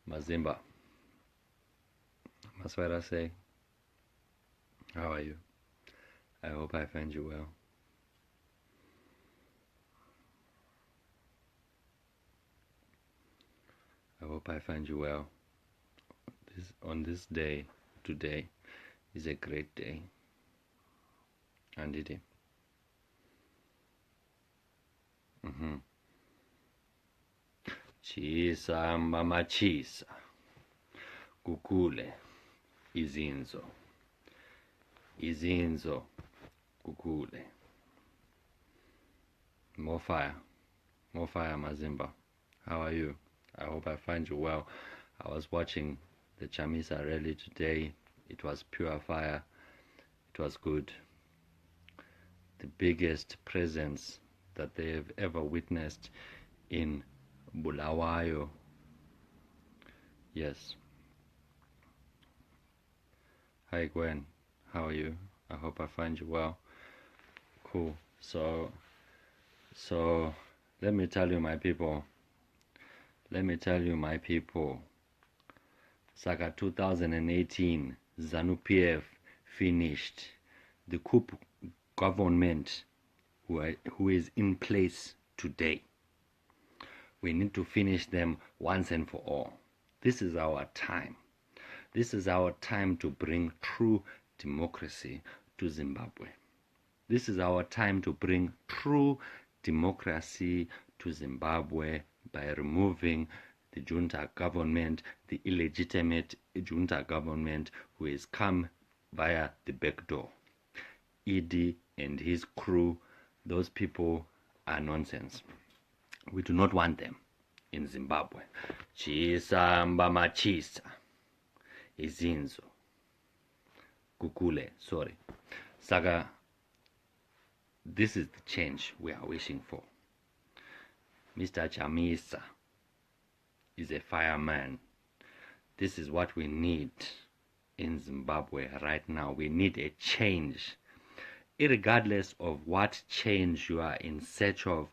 Mazimba, Maswera say, how are you? I hope I find you well. I hope I find you well. On this day, today, is a great day. Andidi. Chisa mama chisa. Guqula. Izenzo. Izenzo. Guqula. More fire. More fire, Mazimba. How are you? I hope I find you well. I was watching the Chamisa rally today. It was pure fire. It was good. The biggest presence that they have ever witnessed in Bulawayo. Yes. Hi Gwen, how are you? I hope I find you well. Cool. So let me tell you, my people. Saka 2018, ZANU-PF finished. The coup government who is in place today, we need to finish them once and for all. This is our time. This is our time to bring true democracy to Zimbabwe. This is our time to bring true democracy to Zimbabwe by removing the junta government, the illegitimate junta government who has come via the back door. Idi and his crew, those people are nonsense. We do not want them in Zimbabwe. Chisa mbama chisa. Izenzo. Guqula, sorry. Saga, this is the change we are wishing for. Mr. Chamisa is a fireman. This is what we need in Zimbabwe right now. We need a change. Irregardless of what change you are in search of,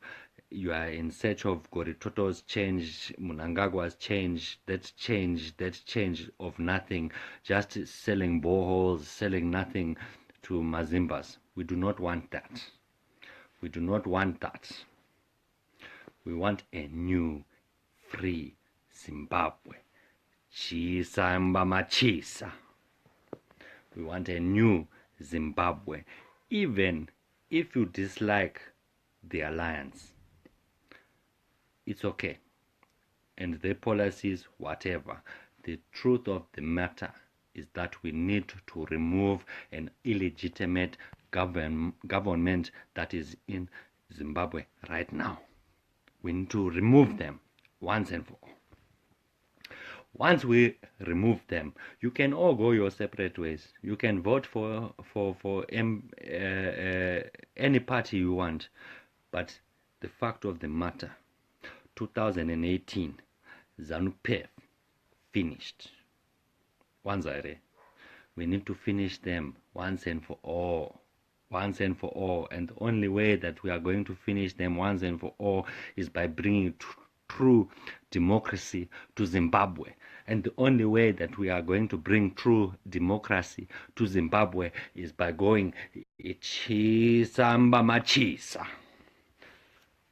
you are in search of Goritoto's change, Mnangagwa's change, that change of nothing, just selling boreholes, selling nothing to Mazimbas. We do not want that. We do not want that. We want a new, free Zimbabwe. Chisa mbama chisa. We want a new Zimbabwe. Even if you dislike the alliance, it's okay. And the policies, whatever. The truth of the matter is that we need to remove an illegitimate government that is in Zimbabwe right now. We need to remove them once and for all. Once we remove them, you can all go your separate ways. You can vote for any party you want. But the fact of the matter, 2018, ZANU-PF finished. Wanzare. We need to finish them once and for all. Once and for all. And the only way that we are going to finish them once and for all is by bringing true democracy to Zimbabwe. And the only way that we are going to bring true democracy to Zimbabwe is by going Chisa mbama chisa.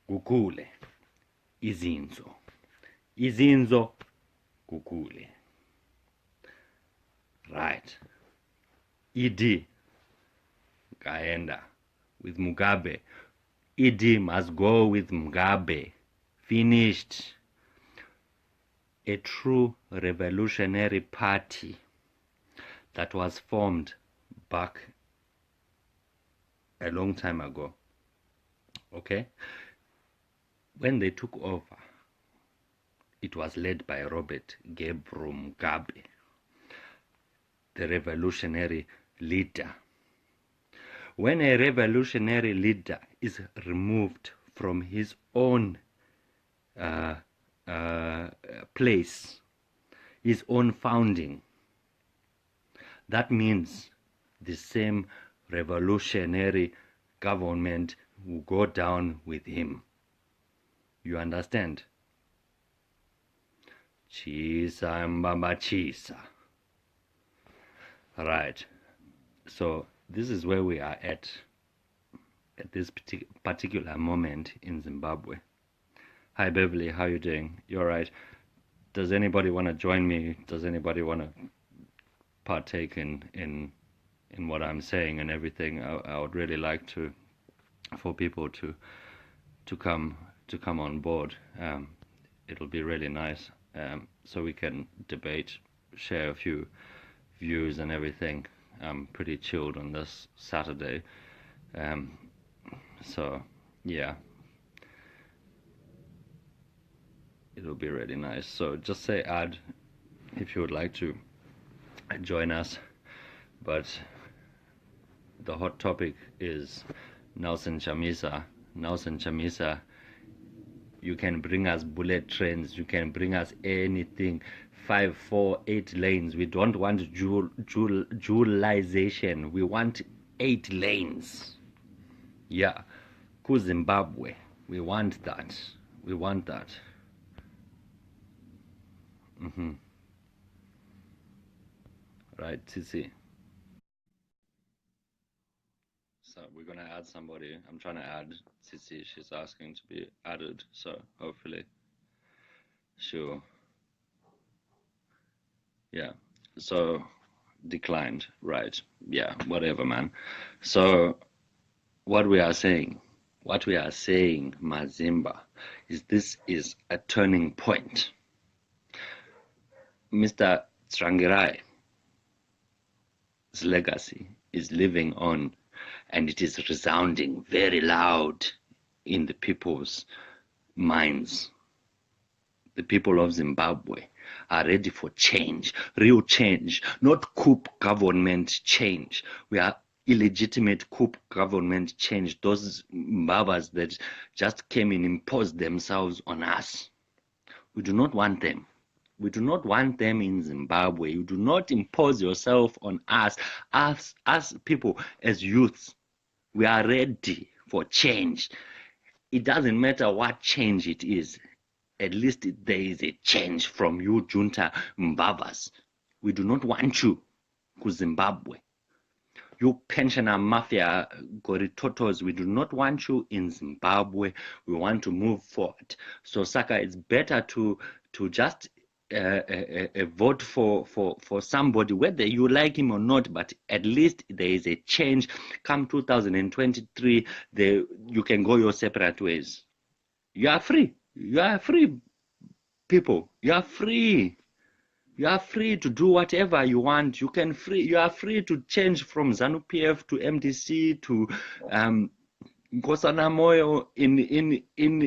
Guqula. Izenzo. Izenzo. Guqula. Right. Idi Gaenda with Mugabe. Idi must go with Mugabe. Finished. A true revolutionary party that was formed back a long time ago. Okay? When they took over, it was led by Robert Gabriel Mugabe, the revolutionary leader. When a revolutionary leader is removed from his own place, his own founding, that means the same revolutionary government will go down with him. You understand? Chisa mbamba chisa. Right. So this is where we are at this particular moment in Zimbabwe. Hi Beverly, how you doing? You all right? Does anybody want to join me? Does anybody want to partake in what I'm saying and everything? I would really like for people to come on board. It'll be really nice, so we can debate, share a few views and everything. I'm pretty chilled on this Saturday, so yeah, it'll be really nice. So just say add if you would like to join us. But the hot topic is Nelson Chamisa. Nelson Chamisa, you can bring us bullet trains, you can bring us anything. 5, 4, 8 lanes. We don't want dualization. We want 8 lanes. Yeah. Ku Zimbabwe. We want that. We want that. Right, Tisi. So we're gonna add somebody. I'm trying to add Tisi. She's asking to be added. So hopefully she'll. Yeah. So declined. Right. Yeah. Whatever, man. So what we are saying, Mazimba, is this is a turning point. Mr. Tsvangirai's legacy is living on, and it is resounding very loud in the people's minds. The people of Zimbabwe are ready for change, real change, not coup government change. We are illegitimate coup government change. Those mbabas that just came and imposed themselves on us. We do not want them. We do not want them in Zimbabwe. You do not impose yourself on us. As people, as youths, we are ready for change. It doesn't matter what change it is. At least there is a change from you, junta mbabas. We do not want you to Zimbabwe. You pensioner mafia goritotos, we do not want you in Zimbabwe. We want to move forward. So Saka, it's better to just vote for somebody, whether you like him or not, but at least there is a change. Come 2023, you can go your separate ways. You are free. You are free, people. You are free. You are free to do whatever you want. You are free to change from ZANU-PF to MDC to Nkosana Moyo in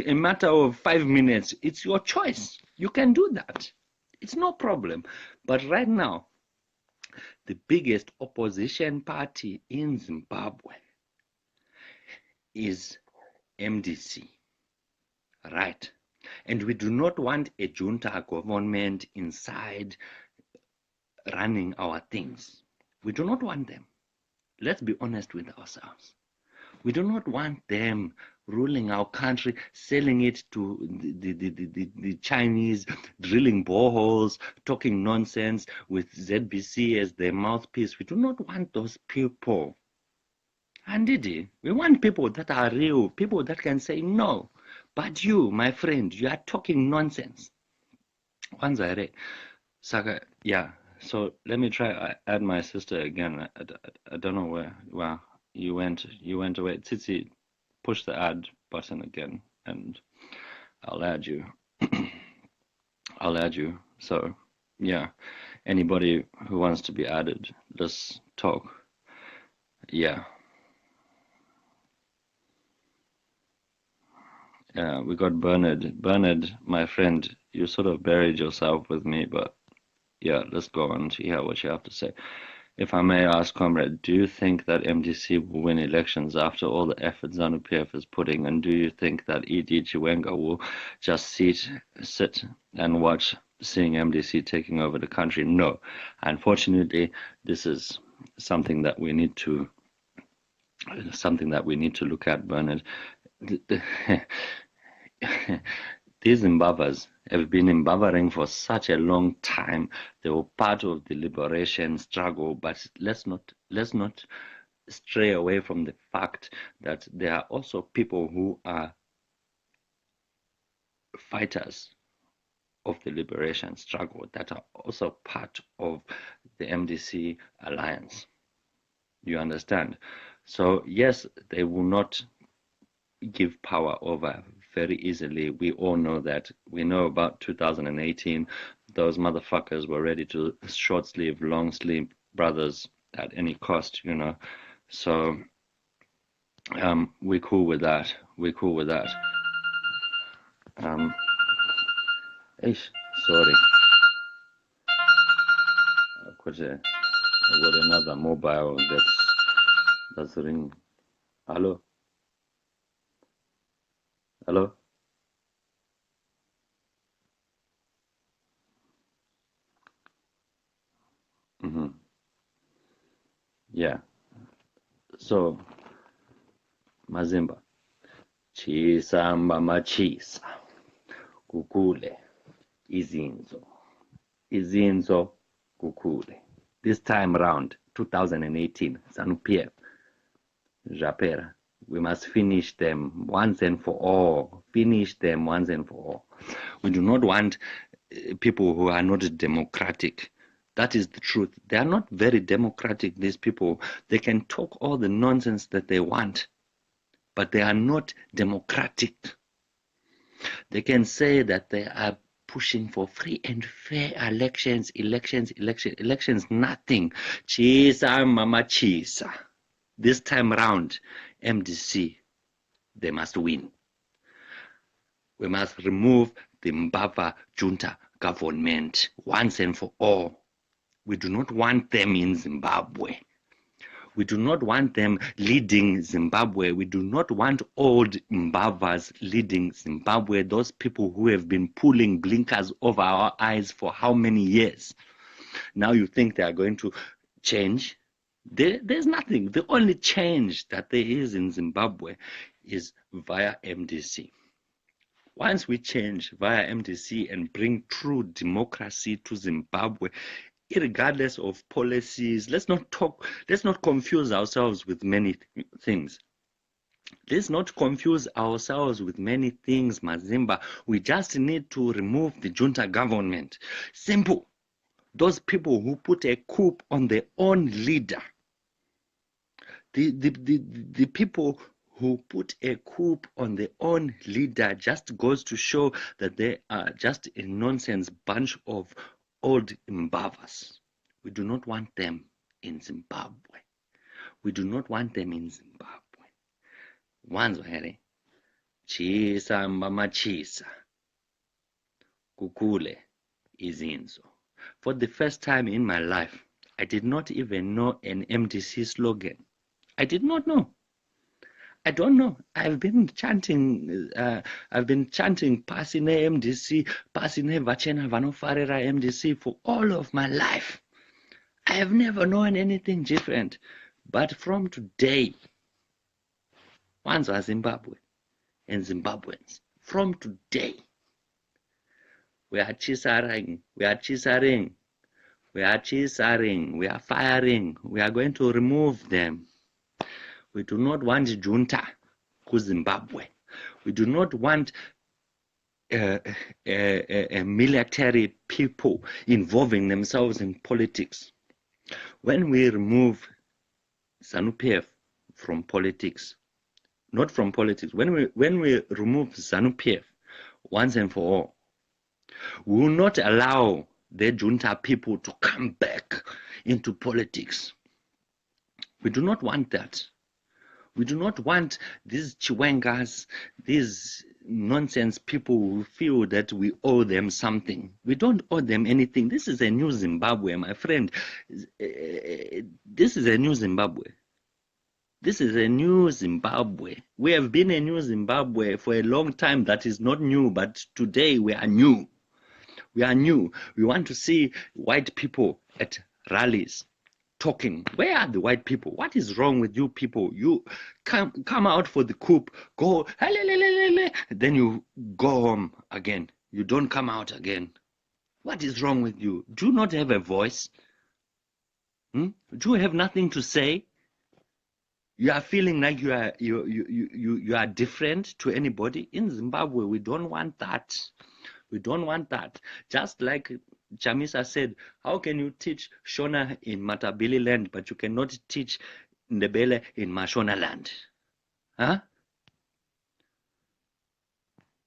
a matter of 5 minutes. It's your choice. You can do that. It's no problem. But right now, the biggest opposition party in Zimbabwe is MDC. Right. And we do not want a junta government inside running our things. We do not want them. Let's be honest with ourselves. We do not want them ruling our country, selling it to the Chinese, drilling boreholes, talking nonsense with ZBC as their mouthpiece. We do not want those people. Indeed, we want people that are real, people that can say no. But you, my friend, you are talking nonsense. Wanzare. Saka, yeah. So let me try add my sister again. I don't know where. Wow, you went away. Tsitsi, push the add button again, and I'll add you. I'll add you. So yeah, anybody who wants to be added, let's talk. Yeah. Yeah, we got Bernard. Bernard, my friend, you sort of buried yourself with me, but yeah, let's go on to hear what you have to say. If I may ask, comrade, do you think that MDC will win elections after all the effort ZANU-PF is putting, and do you think that E.D. Chiwenga will just sit and watch seeing MDC taking over the country? No. Unfortunately, this is something that we need to look at, Bernard. these Zimbabweans have been Zimbabweing for such a long time. They were part of the liberation struggle, but let's not stray away from the fact that there are also people who are fighters of the liberation struggle that are also part of the MDC alliance. You understand? So yes, they will not give power over very easily. We all know that. We know about 2018, those motherfuckers were ready to short sleeve, long sleeve brothers at any cost, you know. So we're cool with that. We're cool with that. Sorry. I got another mobile that's ringing. Hello? Hello? Yeah. So, Mazimba. Chisa mama chisa. Guqula. Izenzo. Guqula. This time round, 2018, ZANU-PF, Japera. We must finish them once and for all. Finish them once and for all. We do not want people who are not democratic. That is the truth. They are not very democratic, these people. They can talk all the nonsense that they want, but they are not democratic. They can say that they are pushing for free and fair elections, nothing. Chisa mama chisa. This time around, MDC, they must win. We must remove the Mbava junta government once and for all. We do not want them in Zimbabwe. We do not want them leading Zimbabwe. We do not want old Mbavas leading Zimbabwe, those people who have been pulling blinkers over our eyes for how many years. Now you think they are going to change? There's nothing. The only change that there is in Zimbabwe is via MDC. Once we change via MDC and bring true democracy to Zimbabwe, regardless of policies, let's not confuse ourselves with many things. Let's not confuse ourselves with many things, Mazimba. We just need to remove the junta government. Simple. Those people who put a coup on their own leader, the people who put a coup on their own leader just goes to show that they are just a nonsense bunch of old Mbavas. We do not want them in Zimbabwe. We do not want them in Zimbabwe. Wanzwa here. Chisa mama chisa. Guqula Izenzo. For the first time in my life, I did not even know an MDC slogan. I did not know. I don't know. I've been chanting Pasine MDC, Pasine Vachena Vanofarera MDC for all of my life. I have never known anything different. But from today, once was Zimbabwe and Zimbabweans, from today, we are chisaring, we are chisaring, we are chisaring, we are firing, we are going to remove them. We do not want junta to Zimbabwe. We do not want military people involving themselves in politics. When we remove ZANU-PF from politics, not from politics, when we remove ZANU-PF once and for all, we will not allow the junta people to come back into politics. We do not want that. We do not want these chiwengas, these nonsense people who feel that we owe them something. We don't owe them anything. This is a new Zimbabwe, my friend. This is a new Zimbabwe. This is a new Zimbabwe. We have been a new Zimbabwe for a long time. That is not new, but today we are new. We are new. We want to see white people at rallies talking. Where are the white people? What is wrong with you people? You come out for the coup. Go then you go home again. You don't come out again. What is wrong with you? Do you not have a voice? Do you have nothing to say? You are feeling like you are different to anybody. In Zimbabwe, we don't want that. We don't want that. Just like Chamisa said, how can you teach Shona in Matabele land, but you cannot teach Ndebele in Mashona land? Huh?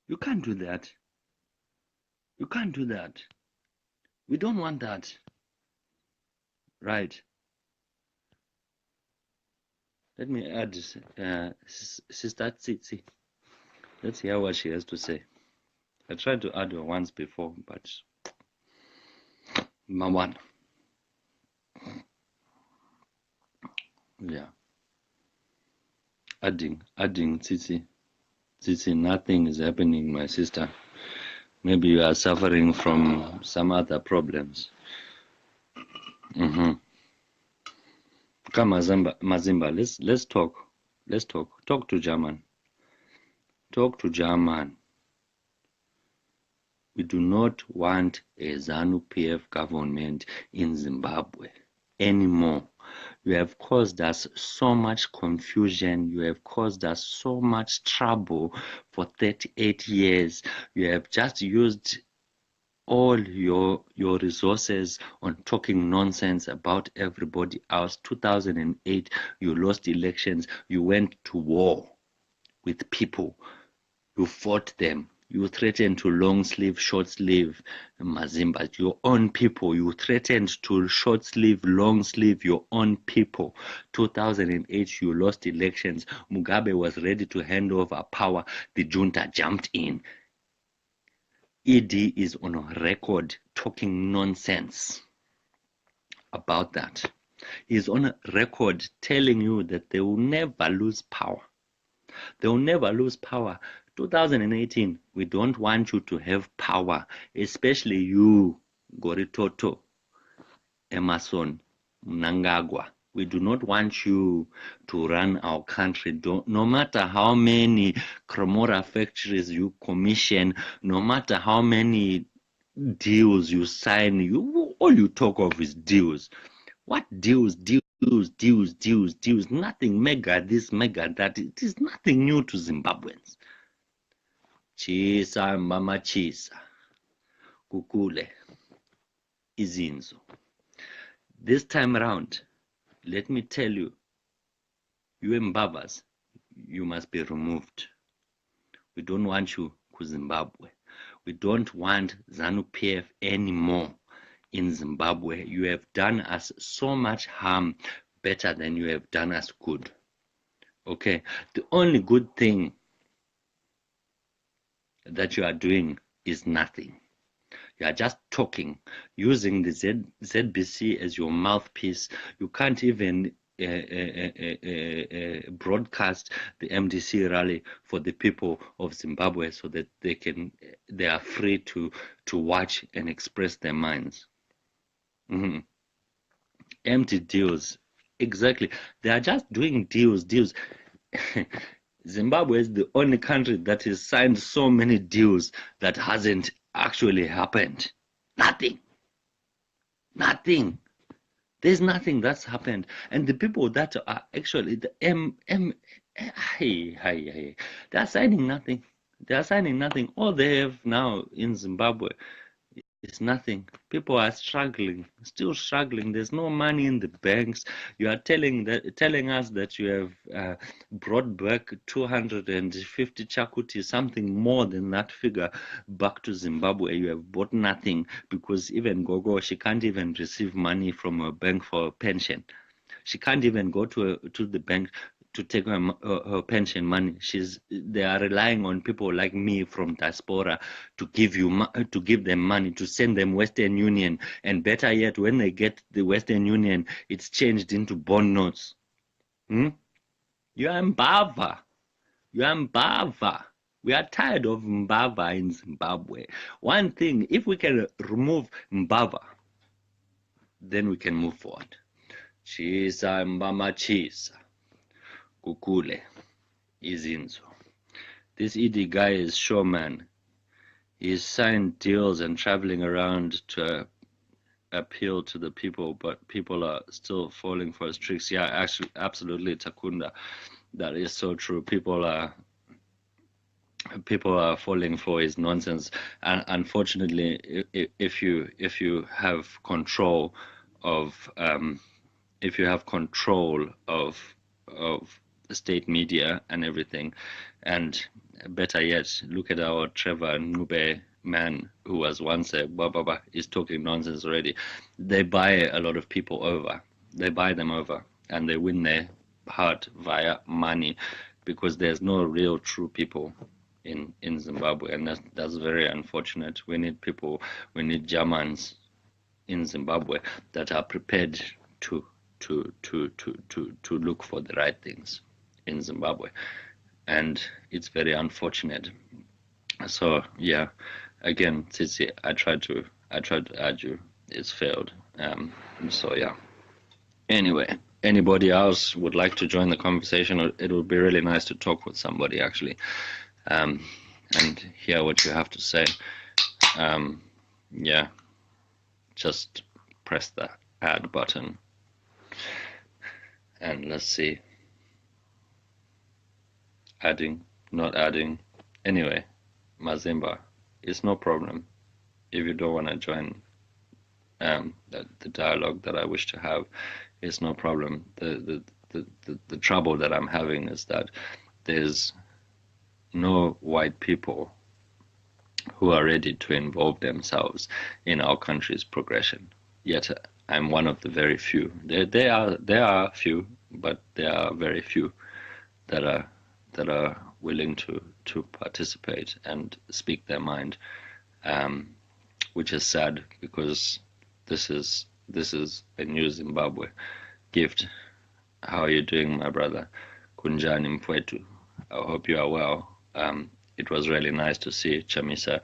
You can't do that. You can't do that. We don't want that. Right. Let me add Sister Tsitsi. Let's hear what she has to say. I tried to add her once before, but Mawan. Yeah. Adding Tsitsi. Tsitsi, nothing is happening, my sister. Maybe you are suffering from some other problems. Come, Mazimba, let's talk. Let's talk. Talk to German. Talk to German. We do not want a ZANU-PF government in Zimbabwe anymore. You have caused us so much confusion. You have caused us so much trouble for 38 years. You have just used all your resources on talking nonsense about everybody else. 2008, you lost elections. You went to war with people. You fought them. You threatened to long sleeve, short sleeve Mazimba, your own people. You threatened to short sleeve, long sleeve your own people. 2008, you lost elections. Mugabe was ready to hand over power. The junta jumped in. ED is on record talking nonsense about that. He's on record telling you that they will never lose power. They will never lose power. 2018, we don't want you to have power, especially you, Goritoto, Emerson, Mnangagwa. We do not want you to run our country. No matter how many Cremora factories you commission, no matter how many deals you sign, all you talk of is deals. What deals? Nothing mega this, mega that. It is nothing new to Zimbabweans. Chisa, Mama Chisa, Guqula, Izenzo. This time around, let me tell you, you Mbabas, you must be removed. We don't want you to Zimbabwe. We don't want ZANU-PF anymore in Zimbabwe. You have done us so much harm, better than you have done us good. Okay, the only good thing that you are doing is nothing. You are just talking, using the ZBC as your mouthpiece. You can't even broadcast the MDC rally for the people of Zimbabwe so that they are free to watch and express their minds. Empty deals. Exactly. They are just doing deals. Zimbabwe is the only country that has signed so many deals that hasn't actually happened. Nothing. There's nothing that's happened. And the people that are actually the they're signing nothing. All they have now in Zimbabwe is nothing. People are struggling, still struggling. There's no money in the banks. You are telling us that you have brought back 250 chakuti, something more than that figure, back to Zimbabwe. You have bought nothing, because even Gogo, she can't even receive money from a bank for a pension. She can't even go to the bank to take her pension money. They are relying on people like me from diaspora to give them money, to send them Western Union, and better yet, when they get the Western Union, it's changed into bond notes. You are Mbava. We are tired of Mbava in Zimbabwe. One thing, if we can remove Mbava, then we can move forward. Chisa Mbama Chisa. Guqula, Izenzo. This ED guy is showman. He's signed deals and traveling around to appeal to the people, but people are still falling for his tricks. Yeah, actually, absolutely, Takunda. That is so true. People are falling for his nonsense, and unfortunately, if you have control of the state media and everything, and better yet, look at our Trevor Nube man who was once a blah is talking nonsense already. They buy a lot of people over. They buy them over, and they win their heart via money, because there's no real true people in Zimbabwe, and that's very unfortunate. We need people. We need Germans in Zimbabwe that are prepared to look for the right things in Zimbabwe, and it's very unfortunate. So yeah, again, Tsitsi, I tried to argue, it's failed. So yeah. Anyway, anybody else would like to join the conversation? It would be really nice to talk with somebody actually, and hear what you have to say. Yeah, just press the add button and let's see. Adding, not adding. Anyway, Mazimba, it's no problem if you don't want to join the dialogue that I wish to have. It's no problem. The trouble that I'm having is that there's no white people who are ready to involve themselves in our country's progression. Yet I'm one of the very few. There are few, but there are very few that are willing to participate and speak their mind, which is sad, because this is a new Zimbabwe gift. How are you doing, my brother? Kunjani Mpwetu. I hope you are well. It was really nice to see Chamisa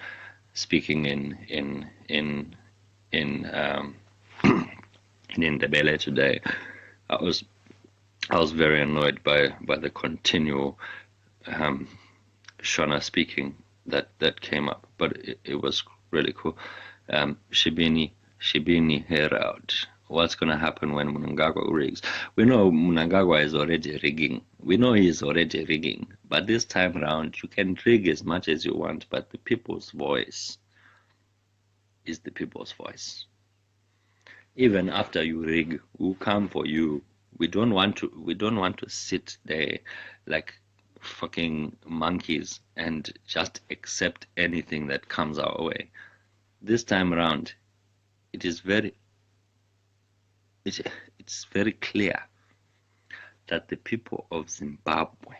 speaking in Ndebele today. I was very annoyed by the continual Shona speaking that came up, but it was really cool. Shibini Herald. What's going to happen when Mnangagwa rigs? We know Mnangagwa is already rigging. We know he is already rigging. But this time around, you can rig as much as you want, but the people's voice is the people's voice. Even after you rig, we'll come for you. We don't want to sit there like fucking monkeys and just accept anything that comes our way. This time around, it's very clear that the people of Zimbabwe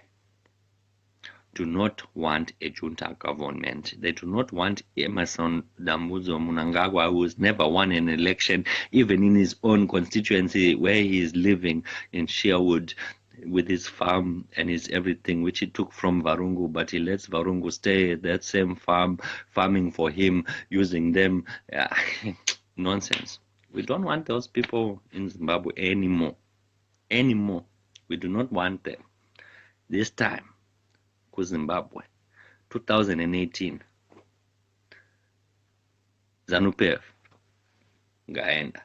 do not want a junta government. They do not want Emerson Dambudzo Mnangagwa, who has never won an election, even in his own constituency where he is living in Sherwood with his farm and his everything, which he took from Varungu, but he lets Varungu stay at that same farm, farming for him, using them. Nonsense. We don't want those people in Zimbabwe anymore. We do not want them. This time, Zimbabwe, 2018, ZANU-PF, Gaenda.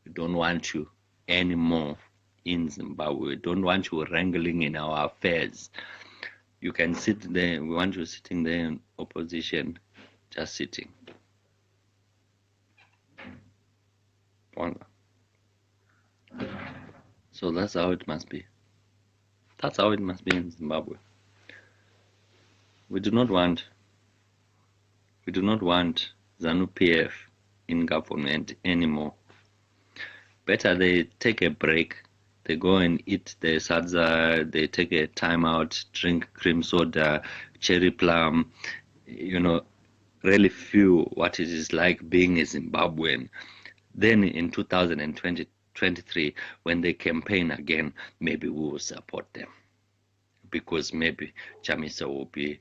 We don't want you anymore in Zimbabwe. We don't want you wrangling in our affairs. You can sit there. We want you sitting there in opposition, just sitting. So that's how it must be. That's how it must be in Zimbabwe. We do not want ZANU-PF in government anymore. Better they take a break. They go and eat their sadza. They take a time out, drink cream soda, cherry plum. Really feel what it is like being a Zimbabwean. Then in 2023, when they campaign again, maybe we will support them, because maybe Chamisa will be,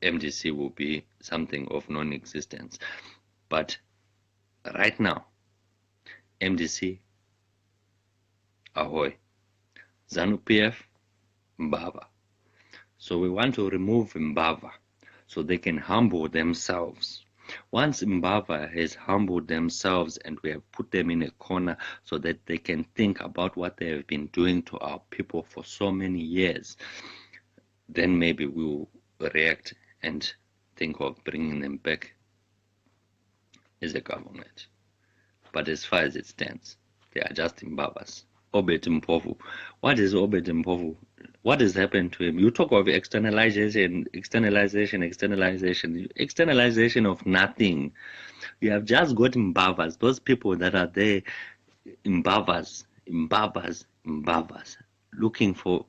MDC will be something of non-existence. But right now, MDC, ahoy. ZANU-PF, Mbaba. So we want to remove Mbava so they can humble themselves. Once Mbava has humbled themselves and we have put them in a corner so that they can think about what they have been doing to our people for so many years, then maybe we will react and think of bringing them back as a government. But as far as it stands, they are just Mbavas. Obed Mpofu. What is Obed Mpofu? What has happened to him? You talk of externalization of nothing. You have just got Mbavas, those people that are there, Mbavas, looking for.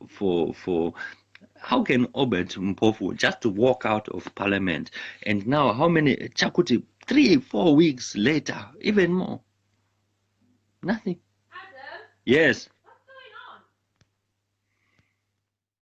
How can Obed Mpofu just walk out of parliament? And now, how many? Chakuti, 3-4 weeks later, even more. Nothing. Adam? Yes.